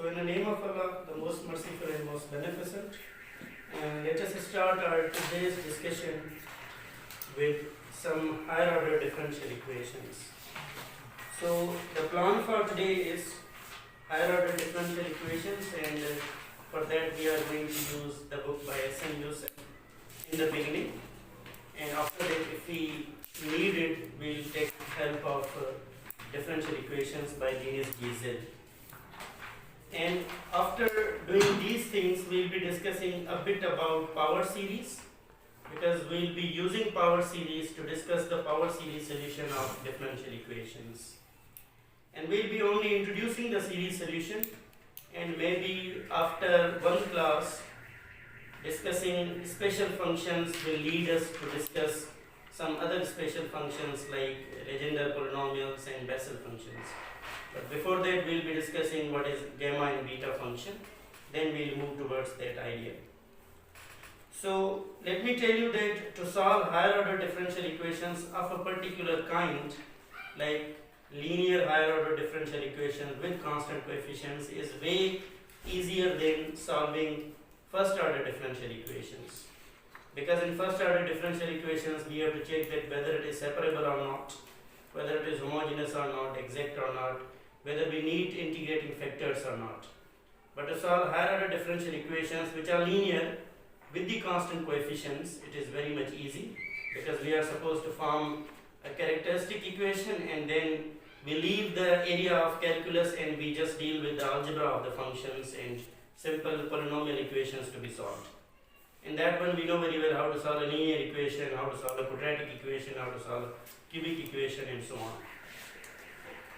So in the name of Allah, the most merciful and most beneficent, let us start our today's discussion with some higher order differential equations. So the plan for today is higher order differential equations, and for that we are going to use the book by S.N. Yusuf in the beginning, and after that if we need it, we'll take help of differential equations by Linus G.Z. And after doing these things, we'll be discussing a bit about power series, because we'll be using power series to discuss the power series solution of differential equations. And we'll be only introducing the series solution, and maybe after one class, discussing special functions will lead us to discuss some other special functions like Legendre polynomials and Bessel functions. But before that, we'll be discussing what is gamma and beta function. Then we'll move towards that idea. So let me tell you that to solve higher order differential equations of a particular kind, like linear higher order differential equations with constant coefficients, is way easier than solving first order differential equations. Because in first order differential equations, we have to check that whether it is separable or not, whether it is homogeneous or not, exact or not, whether we need integrating factors or not. But to solve higher order differential equations which are linear with the constant coefficients, it is very much easy, because we are supposed to form a characteristic equation and then we leave the area of calculus and we just deal with the algebra of the functions and simple polynomial equations to be solved. In that one, we know very well how to solve a linear equation, how to solve a quadratic equation, how to solve a cubic equation, and so on.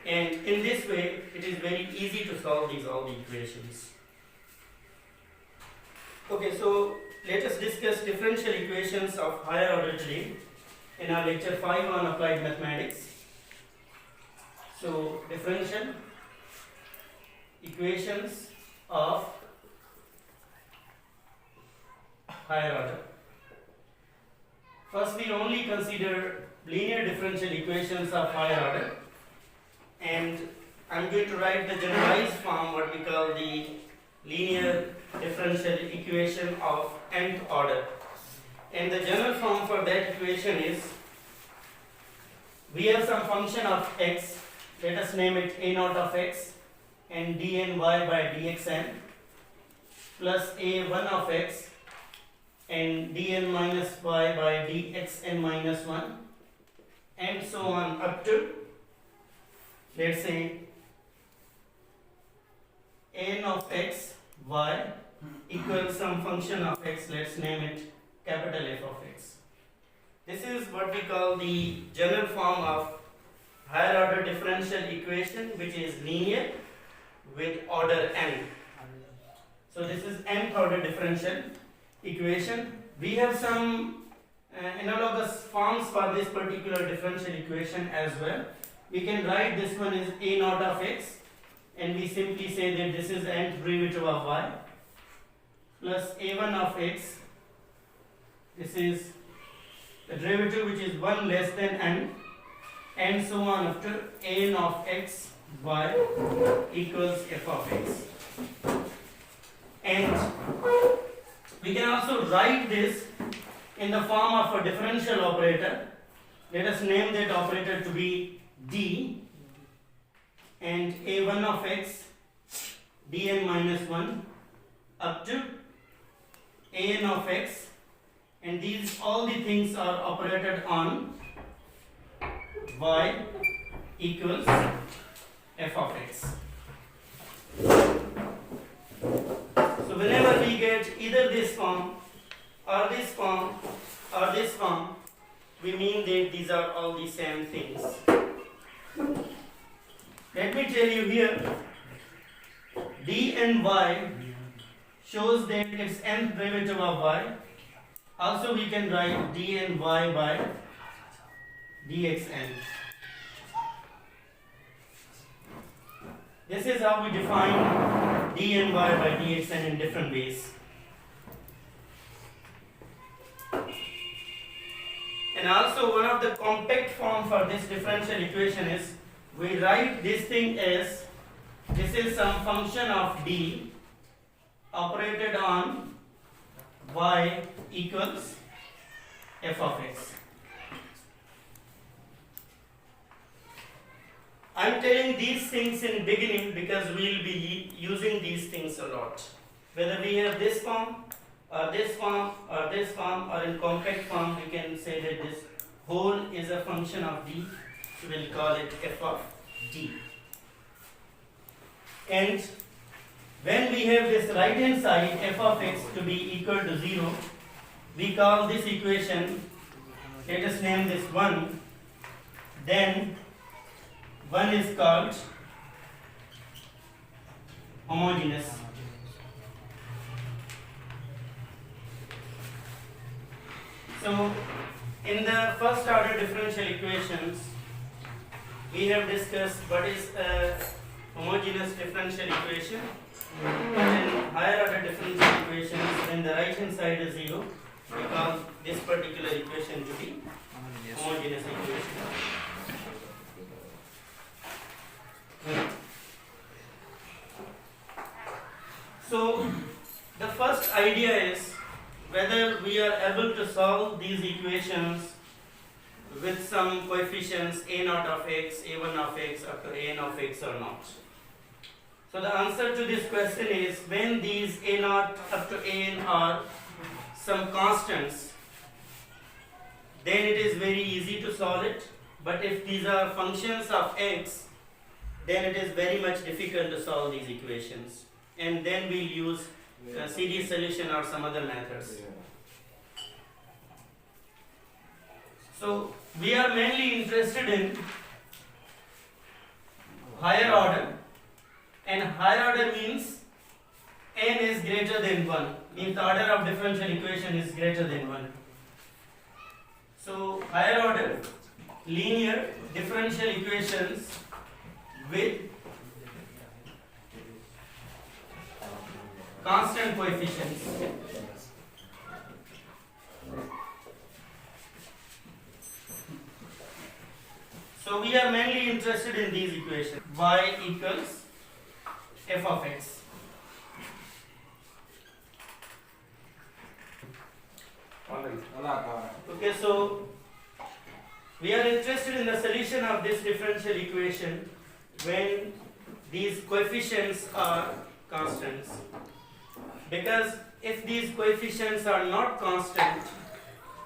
And in this way, it is very easy to solve all the equations. Okay, so let us discuss differential equations of higher order today in our lecture 5 on applied mathematics. So, differential equations of higher order. First, we only consider linear differential equations of higher order, and I'm going to write the generalized form, what we call the linear differential equation of nth order. And the general form for that equation is, we have some function of x, let us name it a naught of x and dny by dxn, plus a1 of x and dn minus y by dxn minus 1, and so on up to, let's say, n of x y equals some function of x, let's name it capital F of x. This is what we call the general form of higher order differential equation, which is linear with order n. So this is nth order differential equation. We have some analogous forms for this particular differential equation as well. We can write this one as a naught of x, and we simply say that this is nth derivative of y, plus a1 of x, this is the derivative which is 1 less than n, and so on up to n of x y equals f of x. And we can also write this in the form of a differential operator. Let us name that operator to be d, and a1 of x dn minus 1 up to an of x, and these all the things are operated on y equals f of x. So whenever we get either this form or this form or this form, we mean that these are all the same things. Let me tell you here, d and y shows that it's nth derivative of y. Also we can write d and y by dxn. This is how we define d and y by dxn in different ways. And also one of the compact form for this differential equation is, we write this thing as this is some function of d operated on y equals f of x. I'm telling these things in beginning because we'll be using these things a lot. Whether we have this form or this form or this form or in compact form, we can say that this whole is a function of d. So we'll call it f of d. And when we have this right hand side f of x to be equal to 0, we call this equation, let us name this 1, then 1 is called homogeneous. So in the first order differential equations, we have discussed what is a homogeneous differential equation. And in higher order differential equations, when the right hand side is 0, we call this particular equation to be homogeneous equation. So the first idea is whether we are able to solve these equations with some coefficients a0 of x, a1 of x up to an of x or not. So the answer to this question is when these a0 up to an are some constants, then it is very easy to solve it. But if these are functions of x, then it is very much difficult to solve these equations. And then we'll use series solution or some other methods. So we are mainly interested in higher order, and higher order means n is greater than 1, means the order of differential equation is greater than 1. So higher order linear differential equations with constant coefficients. So we are mainly interested in these equations. Y equals f of x. Okay, so we are interested in the solution of this differential equation when these coefficients are constants. Because if these coefficients are not constant,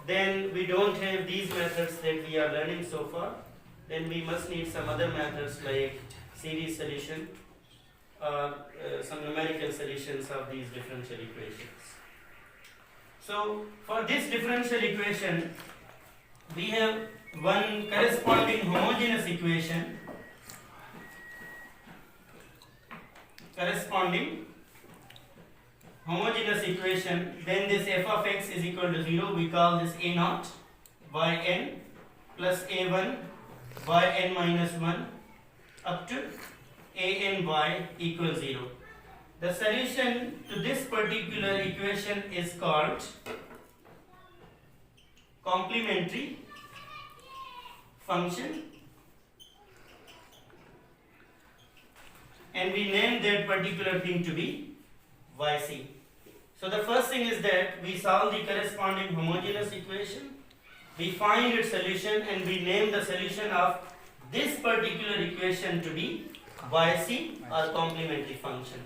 then we don't have these methods that we are learning so far. Then we must need some other methods like series solution or some numerical solutions of these differential equations. So for this differential equation, we have one corresponding homogeneous equation then this f of x is equal to 0, we call this a0 by n plus a1 by n minus 1 up to an by equals 0. The solution to this particular equation is called complementary function, and we name that particular thing to be yc. So the first thing is that we solve the corresponding homogeneous equation, we find its solution, and we name the solution of this particular equation to be yc or complementary function.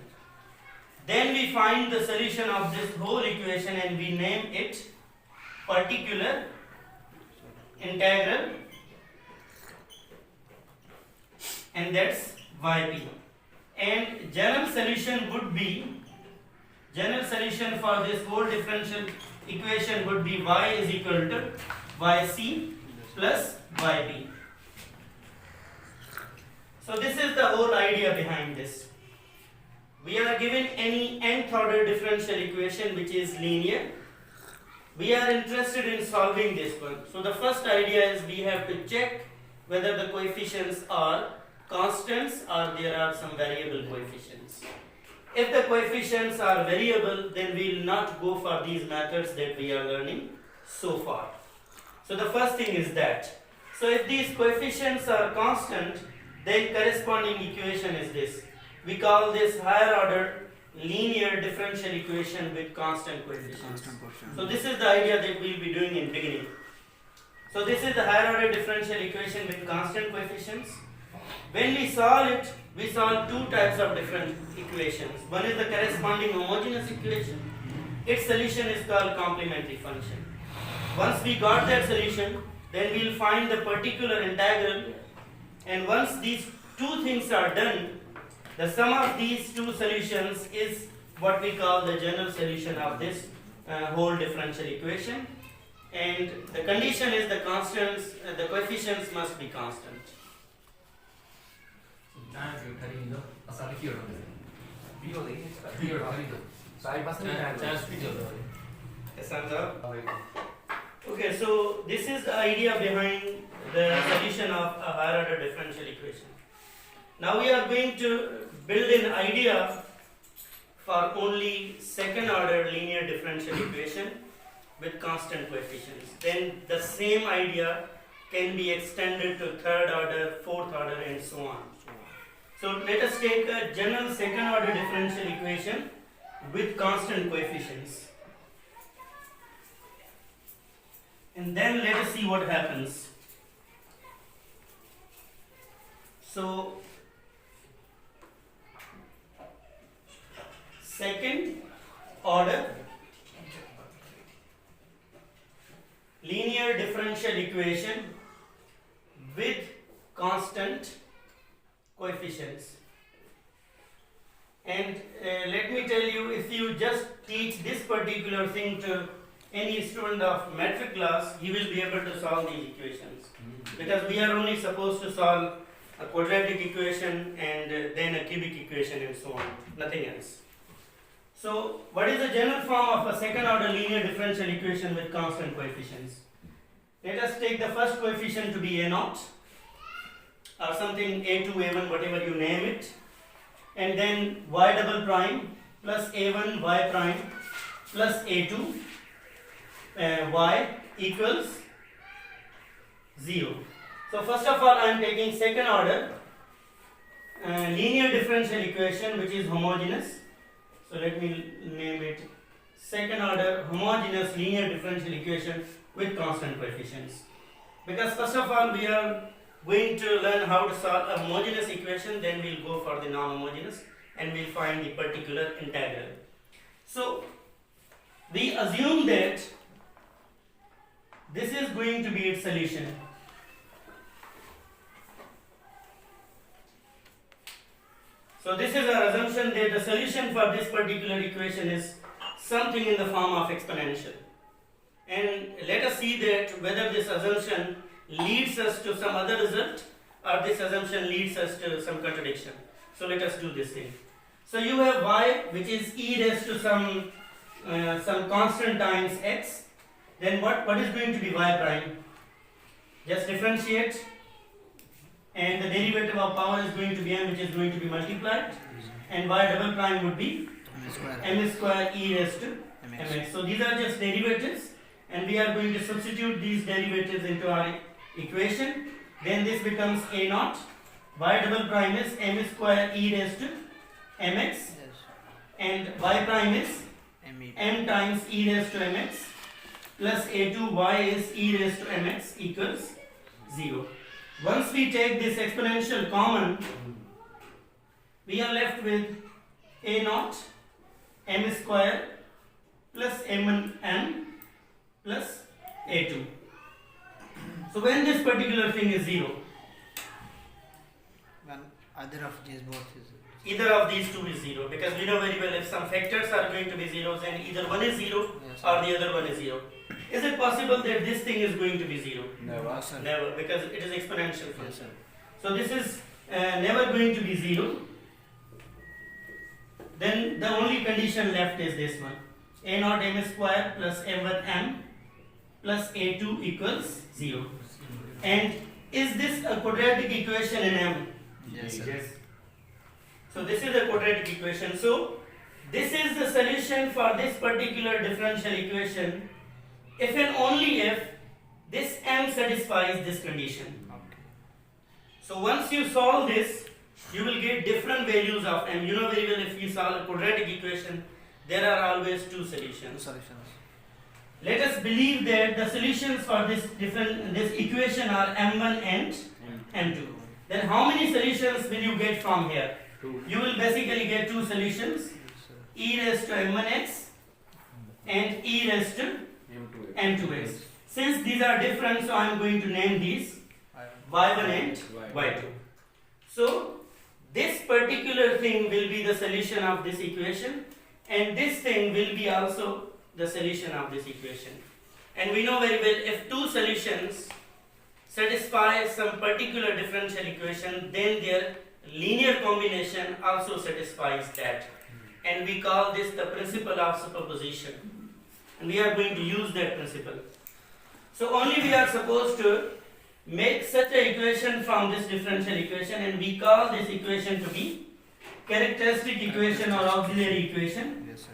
Then we find the solution of this whole equation and we name it particular integral, and that's yp. And general solution for this whole differential equation would be y is equal to yc plus yp. So this is the whole idea behind this. We are given any nth order differential equation which is linear. We are interested in solving this one. So the first idea is we have to check whether the coefficients are constants or there are some variable coefficients. If the coefficients are variable, then we will not go for these methods that we are learning so far. So the first thing is that. So if these coefficients are constant, then corresponding equation is this. we call this higher order linear differential equation with constant coefficients. So this is the idea that we'll be doing in beginning. So this is the higher order differential equation with constant coefficients. When we solve it, we solve two types of different equations. One is the corresponding homogeneous equation. Its solution is called complementary function. Once we got that solution, then we'll find the particular integral, and once these two things are done, the sum of these two solutions is what we call the general solution of this whole differential equation, and the condition is the constants, the coefficients must be constant. Okay, so this is the idea behind the solution of a higher order differential equation. Now we are going to build an idea for only second order linear differential equation with constant coefficients. Then the same idea can be extended to third order, fourth order, and so on. So let us take a general second order differential equation with constant coefficients. And then let us see what happens. So second order linear differential equation with constant coefficients. And let me tell you, if you just teach this particular thing to any student of metric class, he will be able to solve these equations. Because we are only supposed to solve a quadratic equation and then a cubic equation and so on, nothing else. So, what is the general form of a second order linear differential equation with constant coefficients? Let us take the first coefficient to be a0 or something a2, a1, whatever you name it, and then y double prime plus a1 y prime plus a2 y equals 0. So first of all, I am taking second order linear differential equation which is homogeneous. So let me name it second order homogeneous linear differential equation with constant coefficients. Because first of all, we are going to learn how to solve a homogeneous equation, then we will go for the non-homogeneous and we will find the particular integral. So we assume that this is going to be its solution. So this is our assumption that the solution for this particular equation is something in the form of exponential. And let us see that whether this assumption leads us to some other result or this assumption leads us to some contradiction. So let us do this thing. So you have y which is e raised to some constant times x. Then what is going to be y prime? Just differentiate, and the derivative of power is going to be m, which is going to be multiplied, and y double prime would be m square e raised to mx. So these are just derivatives, and we are going to substitute these derivatives into our equation. Then this becomes a0, y double prime is m square e raised to mx, and y prime is m times e raised to mx plus a2y is e raised to mx equals 0. Once we take this exponential common, we are left with a0 m square plus m plus a2. So when this particular thing is 0, when either of these both is either of these two is 0, because we know very well if some factors are going to be zeros and either one is 0 or the other one is 0. Is it possible that this thing is going to be 0? never, sir. Never, because it is exponential function. Yes, sir. So this is never going to be 0. Then the only condition left is this one, a0 m square plus m1 m plus a2 equals 0. And is this a quadratic equation in m? Yes, sir. So this is a quadratic equation. So this is the solution for this particular differential equation if and only if this m satisfies this condition. Okay. So once you solve this, you will get different values of m. You know very well, if you solve a quadratic equation, there are always two solutions. Let us believe that the solutions for this equation are m1 and m2. Then how many solutions will you get from here? You will basically get two solutions, e raised to m1x and e raised to m2x. Since these are different, so I am going to name these y1 and y2. So this particular thing will be the solution of this equation, and this thing will be also the solution of this equation. And we know very well, if two solutions satisfy some particular differential equation, then their linear combination also satisfies that. And we call this the principle of superposition. And we are going to use that principle. So only we are supposed to make such an equation from this differential equation, and we call this equation to be characteristic equation or auxiliary equation. Yes, sir.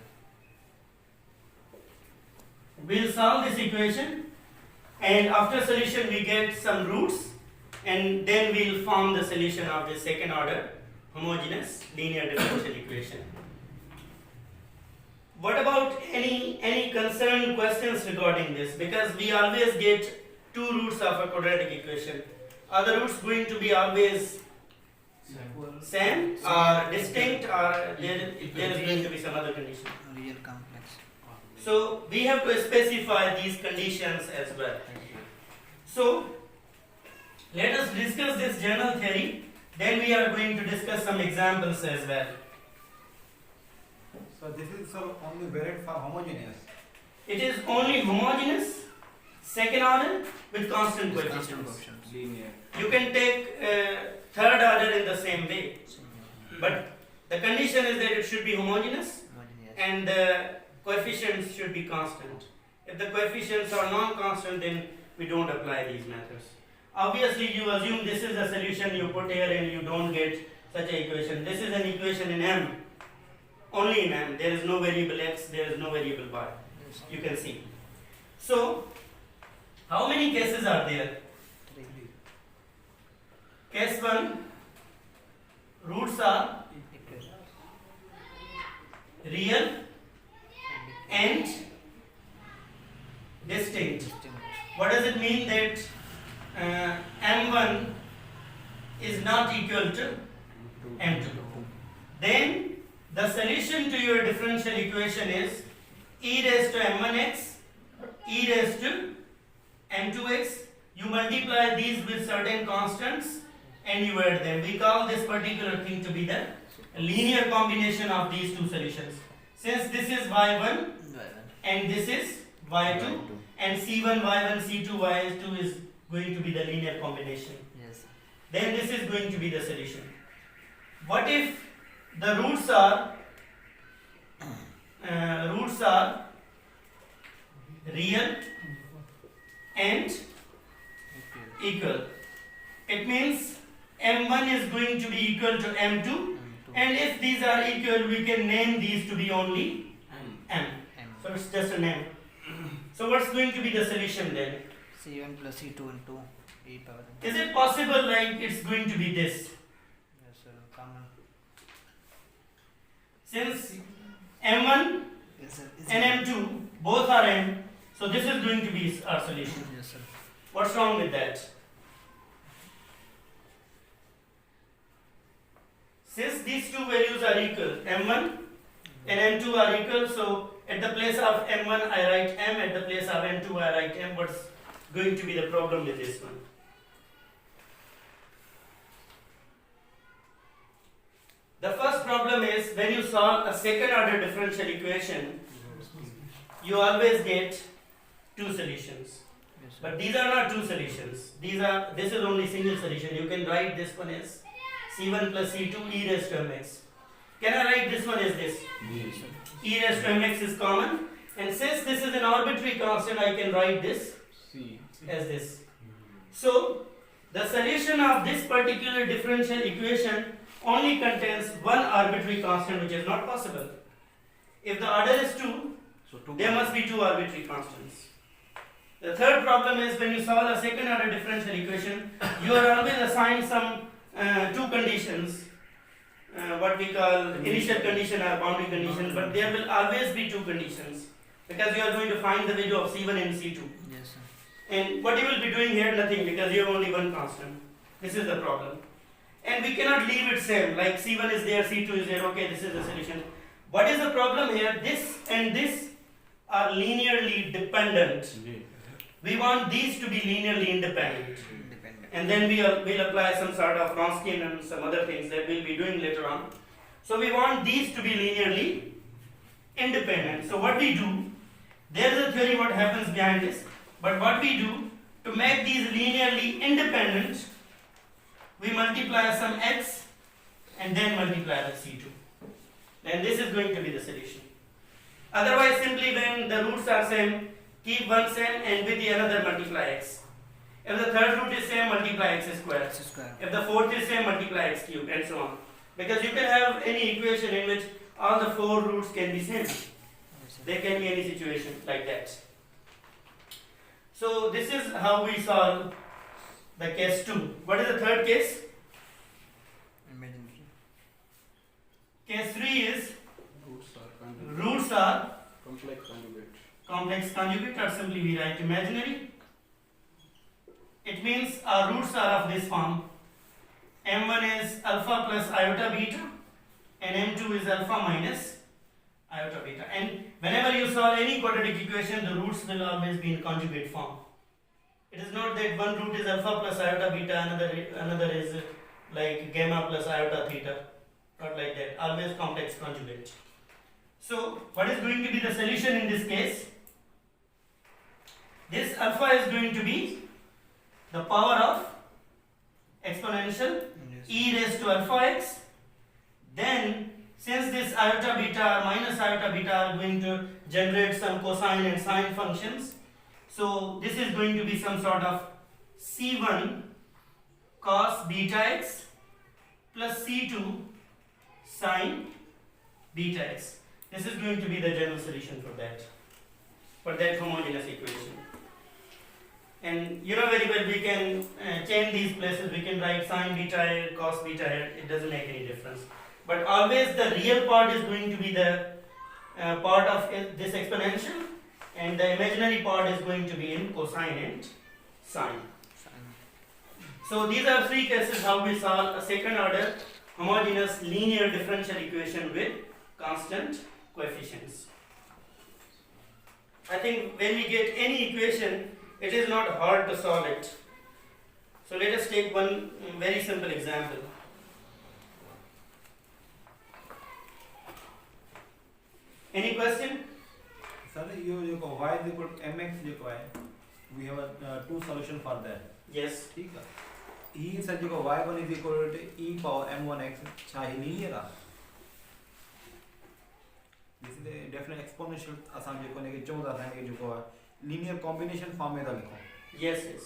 We'll solve this equation, and after solution we get some roots, and then we'll form the solution of the second order homogeneous linear differential equation. What about any concern questions regarding this? Because we always get two roots of a quadratic equation. Are the roots going to be always same or distinct, or there is going to be some other condition? Real complex. So we have to specify these conditions as well. So let us discuss this general theory, then we are going to discuss some examples as well. So this is only variant for homogeneous. It is only homogeneous second order with constant coefficients. Linear. You can take third order in the same way, but the condition is that it should be homogeneous and the coefficients should be constant. If the coefficients are non-constant, then we don't apply these methods. Obviously, you assume this is a solution you put here and you don't get such an equation. This is an equation in M, only in M. There is no variable x, there is no variable y. You can see. So, how many cases are there? Case 1, roots are real and distinct. What does it mean that m1 is not equal to m2? Then the solution to your differential equation is e raised to m1x, e raised to m2x. You multiply these with certain constants and you add them. We call this particular thing to be the linear combination of these two solutions. Since this is y1 and this is y2, and c1, y1, c2, y2 is going to be the linear combination. Yes. Then this is going to be the solution. What if the roots are real and equal? It means m1 is going to be equal to m2, and if these are equal, we can name these to be only m. So it's just a name. So what's going to be the solution then? C1 plus C2 into e power. Is it possible like it's going to be this? Yes, sir. Common. Since m1 Yes, sir. and m2 both are m, so this is going to be our solution. Yes, sir. What's wrong with that? Since these two values are equal, m1 and m2 are equal, so at the place of m1 I write m, at the place of m2 I write m. What's going to be the problem with this one? The first problem is when you solve a second order differential equation, you always get two solutions. Yes, sir. But these are not two solutions. This is only single solution. You can write this one as c1 plus c2 e raised to mx. Can I write this one as this? Yes. E raised to mx is common, and since this is an arbitrary constant, I can write this C. as this. So the solution of this particular differential equation only contains one arbitrary constant, which is not possible. If the order is 2, there must be two arbitrary constants. The third problem is when you solve a second order differential equation, you are always assigned some two conditions. what we call initial condition or boundary condition, but there will always be two conditions because you are going to find the value of C1 and C2. Yes, sir. And what you will be doing here, nothing, because you have only one constant. This is the problem. And we cannot leave it same, like C1 is there, C2 is there, okay, this is the solution. What is the problem here? This and this are linearly dependent. We want these to be linearly independent. Independent. And then we'll apply some sort of Wronskian and some other things that we'll be doing later on. So we want these to be linearly independent. So what we do, there is a theory what happens behind this, but what we do to make these linearly independent, we multiply some x and then multiply with C2. And this is going to be the solution. Otherwise, simply when the roots are same, keep one same and with the another multiply x. If the third root is same, multiply x square. X square. If the fourth is same, multiply x cube and so on. Because you can have any equation in which all the four roots can be same. Yes, sir. There can be any situation like that. So this is how we solve the case 2. What is the third case? Imaginary. Case 3 is Roots are conjugate. roots are Complex conjugate. complex conjugate, or simply we write imaginary. It means our roots are of this form. M1 is alpha plus iota beta and M2 is alpha minus iota beta. And whenever you solve any quadratic equation, the roots will always be in conjugate form. It is not that one root is alpha plus iota beta, another is like gamma plus iota theta. Not like that. Always complex conjugate. So, what is going to be the solution in this case? This alpha is going to be the power of exponential Yes. e raised to alpha x. Then, since this iota beta or minus iota beta are going to generate some cosine and sine functions, so this is going to be some sort of C1 cos beta x plus C2 sine beta x. This is going to be the general solution for that homogeneous equation. And you know very well we can change these places. We can write sine beta here, cos beta here. It doesn't make any difference. But always the real part is going to be the part of this exponential, and the imaginary part is going to be in cosine and sine. So these are three cases how we solve a second order homogeneous linear differential equation with constant coefficients. I think when we get any equation, it is not hard to solve it. So let us take one very simple example. Any question? Sir, you go y is equal to mx जो को है, we have a two solution for that. Yes. ठीक है. E sir जो को y1 is equal to e power m1x चाहे linear uh. This is the definite exponential आसान जो को ने के चौदह था ने जो को linear combination form में था लिखो. Yes, yes.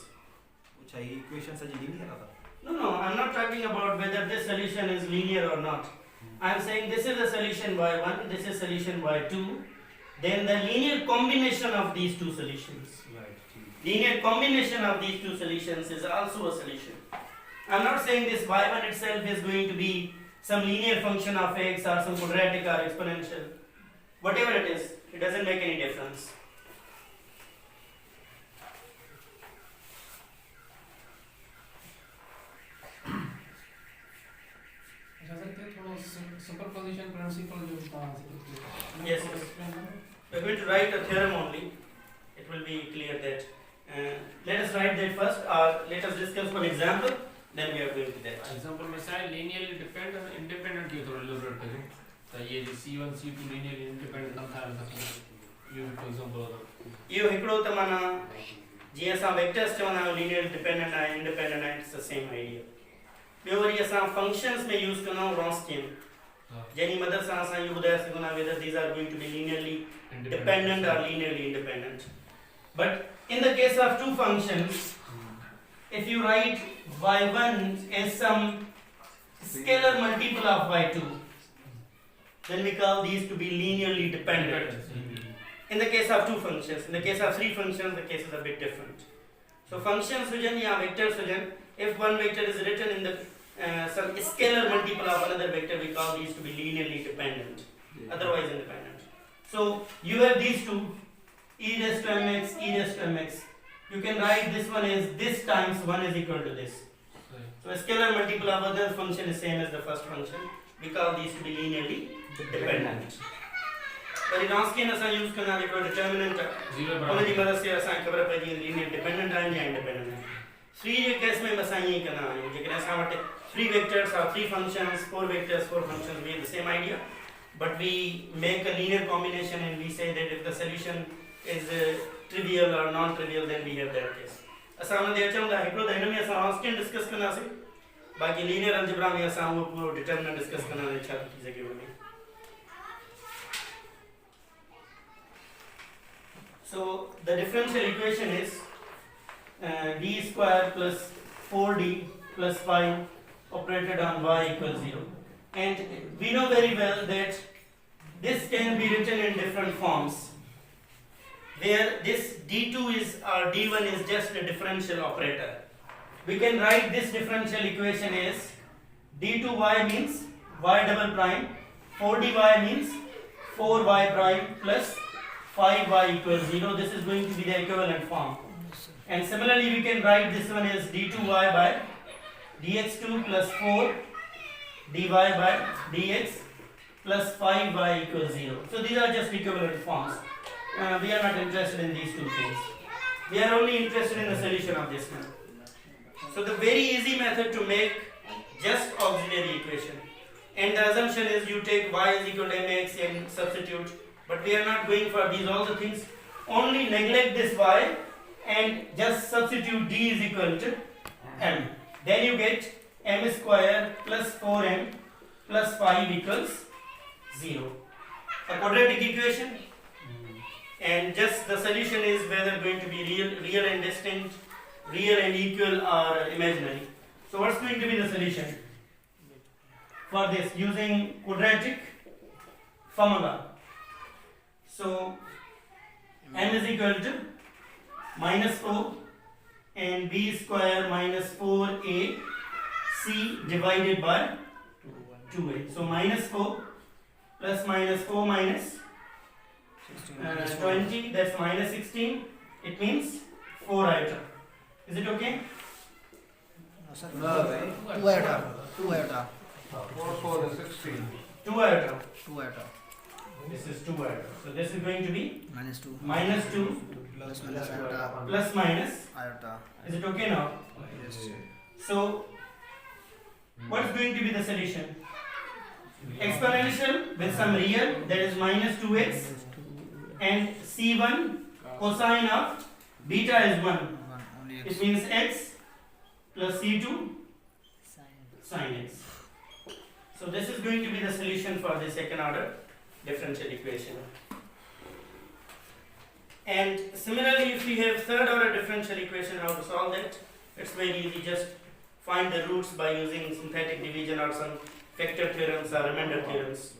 वो चाहे equation सर linear आ था. No, I'm not talking about whether this solution is linear or not. I'm saying this is the solution y1, this is solution y2. Then the linear combination of these two solutions. Right. Linear combination of these two solutions is also a solution. I'm not saying this y1 itself is going to be some linear function of x or some quadratic or exponential. Whatever it is, it doesn't make any difference. Superposition principle जो था Yes, yes. We're going to write a theorem only. It will be clear that. Let us write that first, or let us discuss one example. Then we are going to that. Example में सारे linearly dependent और independent की थोड़ा elaborate करें तो ये जो C1 C2 linearly independent कम था यू फॉर एग्जांपल इहो हिकिड़ो त माना जीअं असां वेक्टर्स चवंदा आहियूं लीनियर डिपेंडेंट आहे इंडिपेंडेंट आहे, इट्स द सेम आइडिया. ॿियो वरी असां फंक्शंस में यूज़ कंदा आहियूं रॉन्स्कियन, जंहिंजी मदद सां असां इहो ॿुधाए सघूं था whether these are going to be linearly dependent or linearly independent. But in the case of two functions, if you write y1 as some scalar multiple of y2, then we call these to be linearly dependent. In the case of two functions, in the case of three functions, the case is a bit different. So functions hujan ya vectors hujan, if one vector is written in the some scalar multiple of another vector, we call these to be linearly dependent, otherwise independent. So you have these two, e raised to mx, e raised to mx. You can write this one as this times 1 is equal to this. So a scalar multiple of other function is same as the first function. We call these to be linearly dependent. पर Wronskian असां use करना जेको determinant उन जी मदद से असां ख़बर पइजी लीनियर डिपेंडेंट आहिनि या इंडिपेंडेंट आहिनि. फ्री जे केस में असां ईअं ई कंदा आहियूं जेकॾहिं असां वटि 3 vectors or 3 functions, 4 vectors, 4 functions, we have the same idea, but we make a linear combination and we say that if the solution is trivial or non-trivial, then we have that case. असां उन ते अचूं था हिकिड़ो त हिन में असां Wronskian डिस्कस कंदासीं, बाक़ी लीनियर अलजेब्रा में असां उहो पूरो डिटरमिनेंट डिस्कस कंदासीं छा थी सघे उन में. So the differential equation is d square plus 4d plus 5 operated on y equals 0. And we know very well that this can be written in different forms, where this d2 is or d1 is just a differential operator. We can write this differential equation as d2y means y double prime, 4dy means 4y prime plus 5y equals 0. This is going to be the equivalent form. And similarly we can write this one as d2y by dx2 plus 4 dy by dx plus 5y equals 0. So these are just equivalent forms. We are not interested in these two things. We are only interested in the solution of this one. So the very easy method to make just auxiliary equation, and the assumption is you take y is equal to mx and substitute, but we are not going for these all the things. Only neglect this y and just substitute d is equal to m. Then you get m square plus 4m plus 5 equals 0. A quadratic equation, and just the solution is whether going to be real and distinct, real and equal, or imaginary. So what's going to be the solution for this using quadratic formula? So m is equal to minus 4 and b square minus 4ac divided by 2a. So minus 4 plus minus 4 minus 20, that's minus 16. It means 4 iota. Is it okay? No, sir. No, right? 2 iota. 2 iota. 4 is 16. 2 iota. 2 iota. This is 2 iota. So this is going to be Minus 2. minus 2 Plus minus iota. plus minus. Iota. Is it okay now? Yes. So what is going to be the solution? Exponential with some real, that is minus 2x, and c1 cosine of beta is 1. Only It x. means x plus c2 sin x. So this is going to be the solution for the second order differential equation. And similarly, if we have third order differential equation, how to solve that? It's very easy. Just find the roots by using synthetic division or some vector theorems or remainder theorems.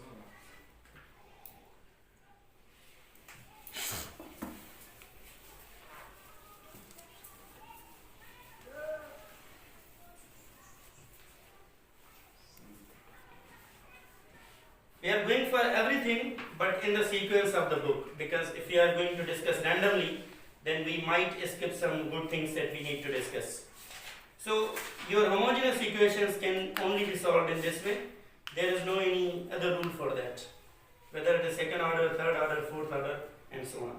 We are going for everything but in the sequence of the book, because if we are going to discuss randomly, then we might skip some good things that we need to discuss. So your homogeneous equations can only be solved in this way. There is no any other rule for that, whether it is second order, third order, fourth order, and so on.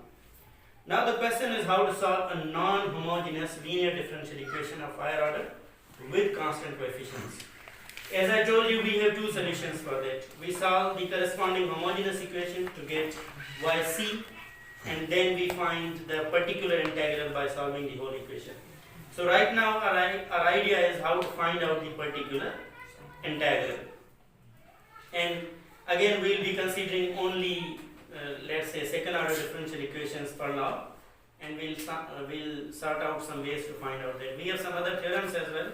Now the question is how to solve a non-homogeneous linear differential equation of higher order with constant coefficients. As I told you, we have two solutions for that. We solve the corresponding homogeneous equation to get yc, and then we find the particular integral by solving the whole equation. So right now our idea is how to find out the particular integral. And again we will be considering only let's say second order differential equations for now, and we'll sort out some ways to find out that. We have some other theorems as well,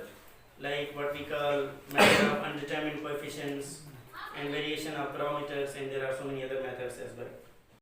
like what we call method of undetermined coefficients and variation of parameters, and there are so many other methods as well.